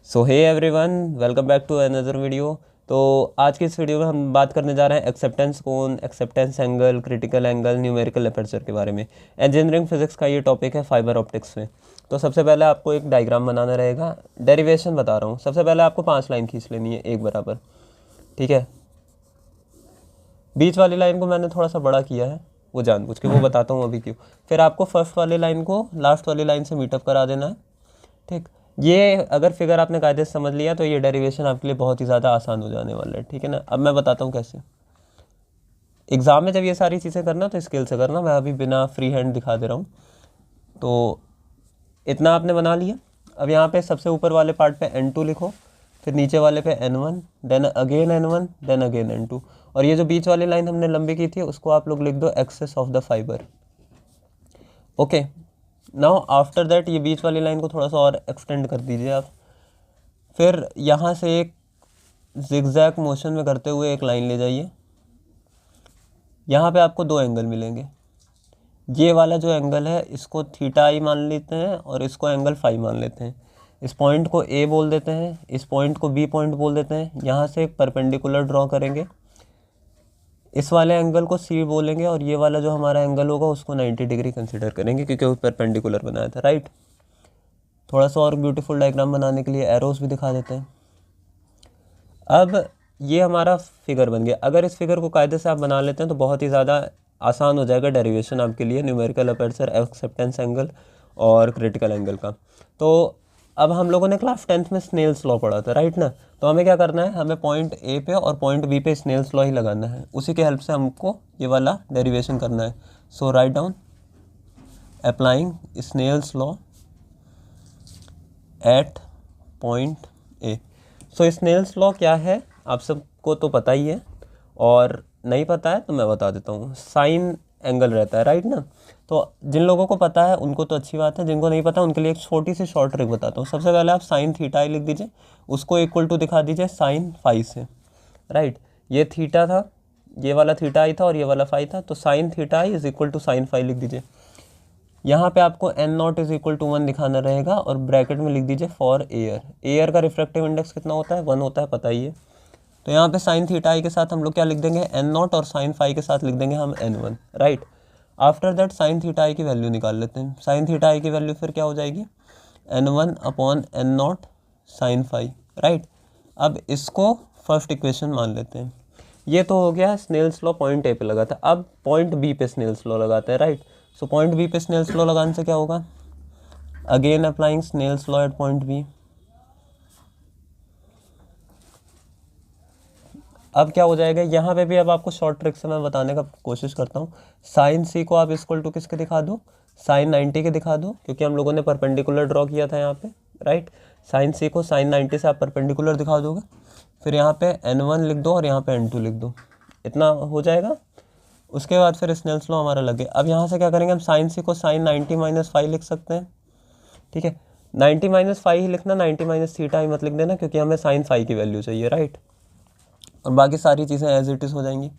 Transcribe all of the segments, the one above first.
So hey everyone, welcome back to another video. तो आज की इस वीडियो में हम बात करने जा रहे हैं एक्सेप्टेंस कोण, acceptance angle, critical angle, numerical aperture के बारे में। इंजीनियरिंग फिजिक्स का ये टॉपिक है फाइबर ऑप्टिक्स में। तो सबसे पहले आपको एक डायग्राम बनाना रहेगा। डेरिवेशन बता रहा हूँ। सबसे पहले आपको 5 लाइन खींच लेनी है एक बराबर, ठीक है। बीच वाली लाइन को मैंने थोड़ा सा बड़ा किया है, वो जानबूझ के, वो बताता हूँ अभी क्यों। फिर आपको फर्स्ट वाली लाइन को लास्ट वाली लाइन से मीटअप करा देना है, ठीक। ये अगर फिगर आपने कायदे से समझ लिया तो ये डेरिवेशन आपके लिए बहुत ही ज़्यादा आसान हो जाने वाला है, ठीक है ना। अब मैं बताता हूँ कैसे। एग्ज़ाम में जब ये सारी चीज़ें करना तो स्केल से करना, मैं अभी बिना फ्री हैंड दिखा दे रहा हूँ। तो इतना आपने बना लिया। अब यहाँ पे सबसे ऊपर वाले पार्ट पे n2 लिखो, फिर नीचे वाले पे n1, then again n1, then again n2। और ये जो बीच वाली लाइन हमने लंबी की थी उसको आप लोग लिख दो axis of the fibre. Okay, now after that ये बीच वाली लाइन को थोड़ा सा और एक्सटेंड कर दीजिए आप। फिर यहाँ से एक जिगजैग मोशन में करते हुए एक लाइन ले जाइए। यहाँ पे आपको 2 एंगल मिलेंगे। ये वाला जो एंगल है इसको थीटा आई मान लेते हैं और इसको एंगल फाई मान लेते हैं। इस पॉइंट को ए बोल देते हैं, इस पॉइंट को बी पॉइंट बोल देते हैं। यहाँ से एक परपेंडिकुलर ड्रॉ करेंगे, इस वाले एंगल को सी बोलेंगे और ये वाला जो हमारा एंगल होगा उसको 90 डिग्री कंसिडर करेंगे क्योंकि वो परपेंडिकुलर बनाया था, राइट। थोड़ा सा और ब्यूटीफुल डायग्राम बनाने के लिए एरोस भी दिखा देते हैं। अब ये हमारा फिगर बन गया। अगर इस फिगर को कायदे से आप बना लेते हैं तो बहुत ही ज़्यादा आसान हो जाएगा डेरिवेशन आपके लिए, न्यूमेरिकल अपर्चर, एक्सेप्टेंस एंगल और क्रिटिकल एंगल का। तो अब हम लोगों ने क्लास 10th में स्नेल्स लॉ पढ़ा था, राइट ना। तो हमें क्या करना है, हमें पॉइंट ए पे और पॉइंट बी पे स्नेल्स लॉ ही लगाना है। उसी के हेल्प से हमको ये वाला डेरिवेशन करना है। So write down applying Snell's law at point A. So Snell's law क्या है आप सबको तो पता ही है, और नहीं पता है तो मैं बता देता हूँ। साइन एंगल रहता है, राइट ना। तो जिन लोगों को पता है उनको तो अच्छी बात है, जिनको नहीं पता उनके लिए एक छोटी सी शॉर्ट ट्रिक बताता हूँ। सबसे पहले आप साइन थीटा आई लिख दीजिए, उसको इक्वल टू दिखा दीजिए साइन फाई से, राइट। ये थीटा था, ये वाला थीटा आई था और ये वाला फाई था, तो sine theta i is equal to sine phi लिख दीजिए। यहाँ पे आपको n0 इज इक्वल टू 1 दिखाना रहेगा और ब्रैकेट में लिख दीजिए फॉर एयर। एयर का रिफ्रैक्टिव इंडेक्स कितना होता है, 1 होता है, पता ही है। तो यहाँ पे साइन थीटा आई के साथ हम लोग क्या लिख देंगे, n0, और साइन फाई के साथ लिख देंगे हम n1, right. After that sine theta i की वैल्यू निकाल लेते हैं। साइन थीटा आई की वैल्यू फिर क्या हो जाएगी, n1 upon n0 sine phi, right. अब इसको फर्स्ट इक्वेशन मान लेते हैं। ये तो हो गया स्नेल्स लॉ पॉइंट ए पे लगा था। अब पॉइंट बी पे स्नेल्स लॉ लगाते हैं, राइट। सो पॉइंट बी पे स्नेल्स लॉ लगाने से क्या होगा, again applying Snell's law at point B. अब क्या हो जाएगा, यहाँ पे भी अब आपको शॉर्ट ट्रिक से मैं बताने का कोशिश करता हूँ। साइन सी को आप इक्वल टू किसके दिखा दो, साइन 90 के दिखा दो, क्योंकि हम लोगों ने परपेंडिकुलर ड्रॉ किया था यहाँ पे, राइट। साइन सी को साइन 90 से आप परपेंडिकुलर दिखा दोगे। फिर यहाँ पे n1 लिख दो और यहाँ पे n2 लिख दो, इतना हो जाएगा। उसके बाद फिर स्नेल्स लॉ हमारा लगे। अब यहाँ से क्या करेंगे, हम साइन सी को साइन 90 माइनस फाइव लिख सकते हैं, ठीक है। 90 माइनस फाइव ही लिखना, 90 माइनस थीटा ही मत लिख देना, क्योंकि हमें साइन फाइव की वैल्यू चाहिए, राइट। और बाकी सारी चीज़ें एज इट इज़ हो जाएंगी।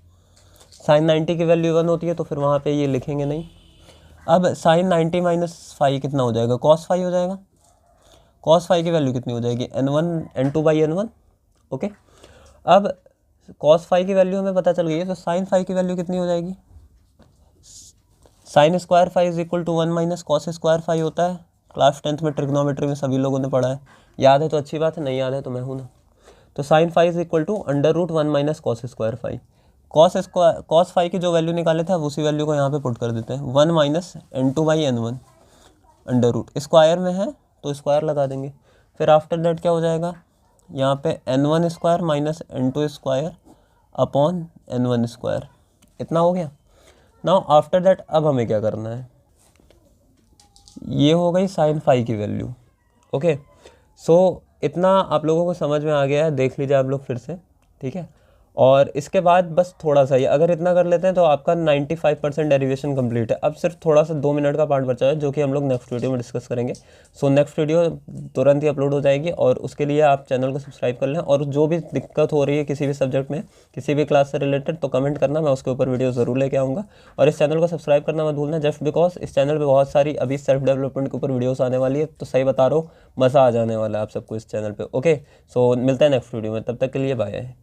साइन 90 की वैल्यू 1 होती है तो फिर वहाँ पे ये लिखेंगे नहीं। अब साइन 90 माइनस फाइव कितना हो जाएगा, कॉस फाइव हो जाएगा। कॉस फाइव की वैल्यू कितनी हो जाएगी, n1 n2 by n1, okay. अब कॉस फाइव की वैल्यू हमें पता चल गई है, तो साइन फाइव की वैल्यू कितनी हो जाएगी, sine square five is equal to 1 minus cos square five होता है। क्लास 10th में ट्रिग्नोमेट्री में सभी लोगों ने पढ़ा है, याद है तो अच्छी बात है, नहीं याद है तो मैं हूँ ना। तो sine five is equal to √1 minus cos square five. Cos five की जो वैल्यू निकाले थे अब उसी वैल्यू को यहाँ पे पुट कर देते हैं, 1 minus n2 by n1 √ square में है तो स्क्वायर लगा देंगे। फिर आफ्टर दैट क्या हो जाएगा, यहाँ पे n1 square minus n2 square upon n1 square, इतना हो गया। नाउ आफ्टर दैट अब हमें क्या करना है, ये हो गई साइन फाइव की वैल्यू, ओके। सो इतना आप लोगों को समझ में आ गया है, देख लीजिए आप लोग फिर से, ठीक है। और इसके बाद बस थोड़ा सा ही अगर इतना कर लेते हैं तो आपका 95% डेरिवेशन कंप्लीट है। अब सिर्फ थोड़ा सा 2 मिनट का पार्ट बचा है जो कि हम लोग नेक्स्ट वीडियो में डिस्कस करेंगे। सो नेक्स्ट वीडियो तुरंत ही अपलोड हो जाएगी और उसके लिए आप चैनल को सब्सक्राइब कर लें। और जो भी दिक्कत हो रही है किसी भी सब्जेक्ट में, किसी भी क्लास से रिलेटेड, तो कमेंट करना, मैं उसके ऊपर वीडियो ज़रूर लेके आऊँगा। और इस चैनल को सब्सक्राइब करना मत भूलना, जस्ट बिकॉज इस चैनल पर बहुत सारी अभी सेल्फ डेवलपमेंट के ऊपर वीडियोस आने वाली है। तो सही बता रहा हूँ, मज़ा आ जाने वाला है आप सबको इस चैनल पर। ओके, सो मिलता है नेक्स्ट वीडियो में, तब तक के लिए बाय।